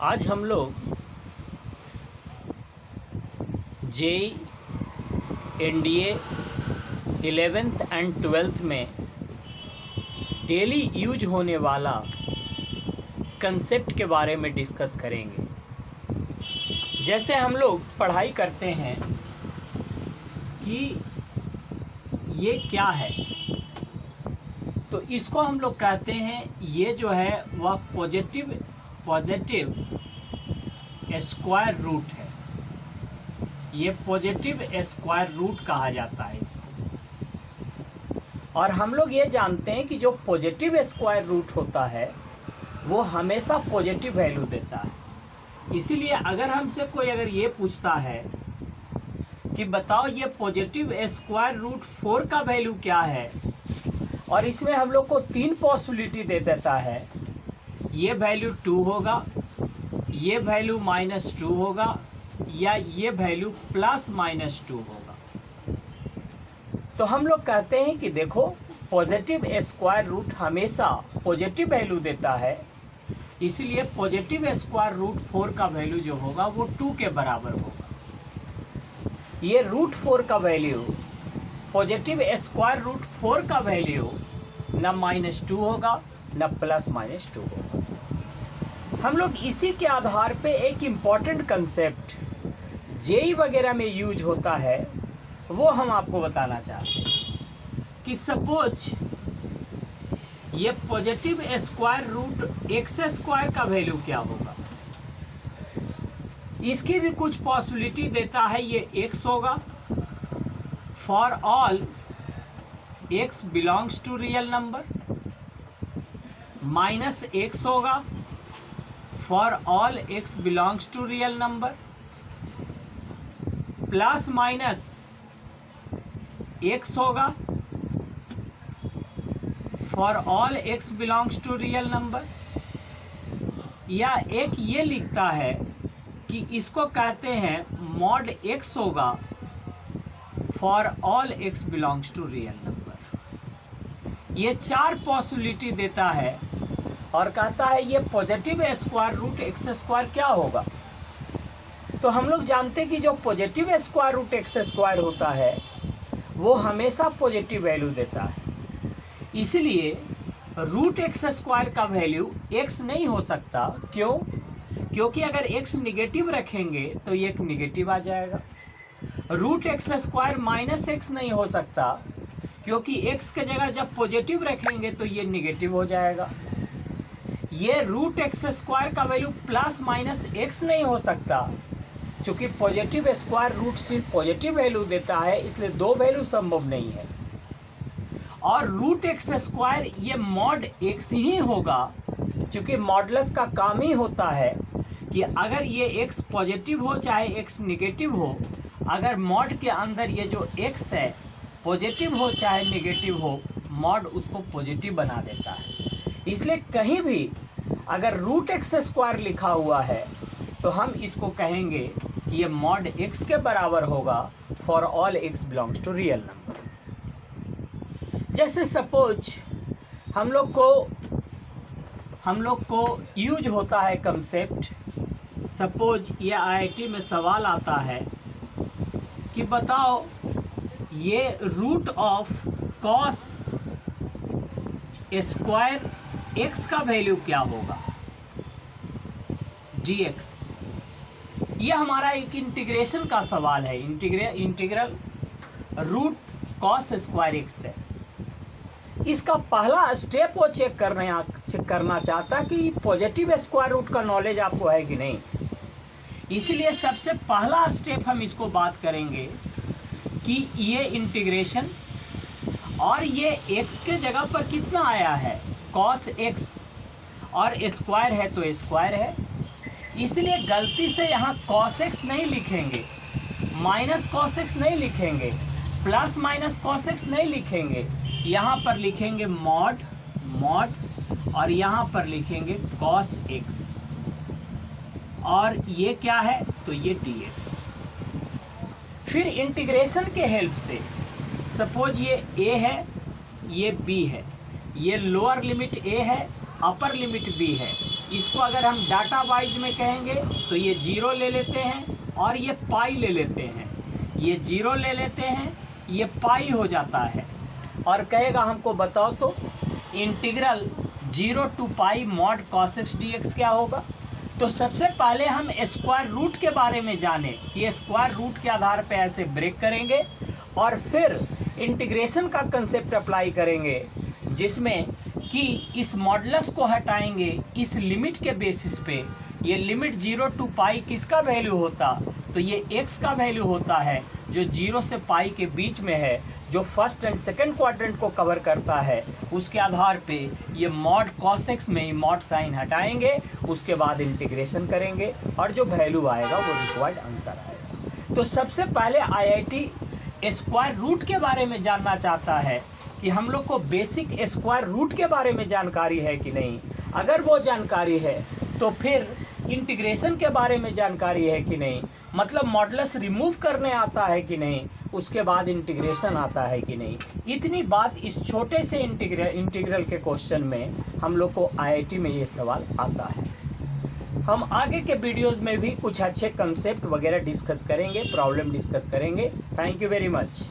आज हम लोग JEE NDA 11th and 12th में डेली यूज होने वाला कंसेप्ट के बारे में डिस्कस करेंगे। जैसे हम लोग पढ़ाई करते हैं कि ये क्या है, तो इसको हम लोग कहते हैं, ये जो है वह पॉजिटिव स्क्वायर रूट है। ये पॉजिटिव स्क्वायर रूट कहा जाता है इसको। और हम लोग ये जानते हैं कि जो पॉजिटिव स्क्वायर रूट होता है वो हमेशा पॉजिटिव वैल्यू देता है। इसीलिए अगर हमसे कोई ये पूछता है कि बताओ ये पॉजिटिव स्क्वायर रूट 4 का वैल्यू क्या है, और इसमें हम लोग को 3 पॉसिबिलिटी दे देता है, ये वैल्यू 2 होगा, ये वैल्यू -2 होगा, या ये वैल्यू +-2 होगा। तो हम लोग कहते हैं कि देखो पॉजिटिव स्क्वायर रूट हमेशा पॉजिटिव वैल्यू देता है, इसलिए पॉजिटिव स्क्वायर रूट 4 का वैल्यू जो होगा वो 2 के बराबर होगा। ये रूट 4 का वैल्यू, पॉजिटिव स्क्वायर रूट 4 का वैल्यू न -2 होगा न +-2 होगा। हम लोग इसी के आधार पे एक इम्पॉर्टेंट कंसेप्ट जेई वगैरह में यूज होता है वो हम आपको बताना चाहते हैं कि सपोज ये positive square root x square का वैल्यू क्या होगा। इसकी भी कुछ पॉसिबिलिटी देता है, ये x होगा for all x belongs to real number, -x होगा for all x belongs to real number, ±x होगा for all x belongs to real number. या एक ये लिखता है कि इसको कहते हैं mod x होगा for all x belongs to real number. ये 4 पॉसिबिलिटी देता है और कहता है ये positive square root x square क्या होगा। तो हम लोग जानते हैं कि जो positive square root x square होता है वो हमेशा पॉजिटिव वैल्यू देता है। इसलिए रूट एक्स स्क्वायर का वैल्यू x नहीं हो सकता। क्यों? क्योंकि अगर x निगेटिव रखेंगे तो ये एक निगेटिव आ जाएगा। रूट एक्स स्क्वायर -x नहीं हो सकता, क्योंकि x के जगह जब पॉजिटिव रखेंगे तो ये निगेटिव हो जाएगा। ये रूट एक्स स्क्वायर का वैल्यू +-x नहीं हो सकता, चूँकि पॉजिटिव स्क्वायर रूट सिर्फ पॉजिटिव वैल्यू देता है, इसलिए 2 वैल्यू संभव नहीं है। और रूट एक्स स्क्वायर ये मॉड x ही होगा, चूँकि मॉडुलस का काम ही होता है कि अगर ये x पॉजिटिव हो चाहे x निगेटिव हो, अगर मॉड के अंदर ये जो x है पॉजिटिव हो चाहे निगेटिव हो, मॉड उसको पॉजिटिव बना देता है। इसलिए कहीं भी अगर रूट एक्स स्क्वायर लिखा हुआ है तो हम इसको कहेंगे कि ये मॉड x के बराबर होगा for all x belongs to real number. जैसे सपोज हम लोग को यूज होता है कंसेप्ट, सपोज ये आईआईटी में सवाल आता है कि बताओ ये root of cos square x का वैल्यू क्या होगा, dx। ये हमारा एक इंटीग्रेशन का सवाल है, integral root cos square x है। इसका पहला स्टेप वो चेक करना चाहता कि पॉजिटिव स्क्वायर रूट का नॉलेज आपको है कि नहीं। इसलिए सबसे पहला स्टेप हम इसको बात करेंगे कि ये इंटीग्रेशन, और ये x के जगह पर कितना आया है cos x, और स्क्वायर है तो स्क्वायर है, इसलिए गलती से यहाँ cos x नहीं लिखेंगे, -cos x नहीं लिखेंगे, +-cos x नहीं लिखेंगे, यहाँ पर लिखेंगे मॉड, और यहाँ पर लिखेंगे cos x, और ये क्या है तो ये dx। फिर इंटीग्रेशन के हेल्प से सपोज ये a है, ये b है, ये लोअर लिमिट a है अपर लिमिट भी है। इसको अगर हम डाटा वाइज में कहेंगे तो ये 0 ले लेते हैं और ये पाई ले लेते हैं, ये 0 ले लेते हैं, ये पाई हो जाता है। और कहेगा हमको बताओ तो integral 0 to pi mod cos x dx क्या होगा। तो सबसे पहले हम स्क्वायर रूट के बारे में जाने कि स्क्वायर रूट के आधार पे ऐसे ब्रेक करेंगे और फिर इंटीग्रेशन का कंसेप्ट अप्लाई करेंगे, जिसमें कि इस मॉडुलस को हटाएंगे इस लिमिट के बेसिस पे। ये लिमिट 0 to पाई किसका वैल्यू होता, तो ये x का वैल्यू होता है जो 0 से पाई के बीच में है, जो फर्स्ट एंड सेकंड क्वाड्रेंट को कवर करता है। उसके आधार पे ये मॉड cos x में मॉड साइन हटाएंगे, उसके बाद इंटीग्रेशन करेंगे और जो वैल्यू आएगा वो रिक्वायर्ड आंसर आएगा। तो सबसे पहले आईआईटी स्क्वायर रूट के बारे में जानना चाहता है कि हम लोग को बेसिक स्क्वायर रूट के बारे में जानकारी है कि नहीं। अगर वो जानकारी है तो फिर इंटीग्रेशन के बारे में जानकारी है कि नहीं, मतलब मॉडुलस रिमूव करने आता है कि नहीं, उसके बाद इंटीग्रेशन आता है कि नहीं। इतनी बात इस छोटे से इंटीग्रल के क्वेश्चन में हम लोग को आईआईटी में ये सवाल आता है। हम आगे के वीडियोस में भी कुछ अच्छे कंसेप्ट वगैरह डिस्कस करेंगे, प्रॉब्लम डिस्कस करेंगे। Thank you very much.